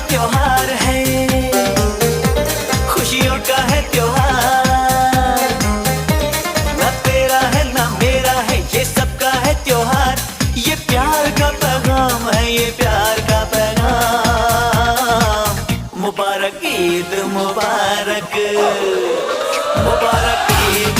त्योहार है, खुशियों का है त्योहार। ना तेरा है ना मेरा है, ये सबका है त्योहार। ये प्यार का पैगाम है, ये प्यार का पैगाम। मुबारक ईद मुबारक, मुबारक ईद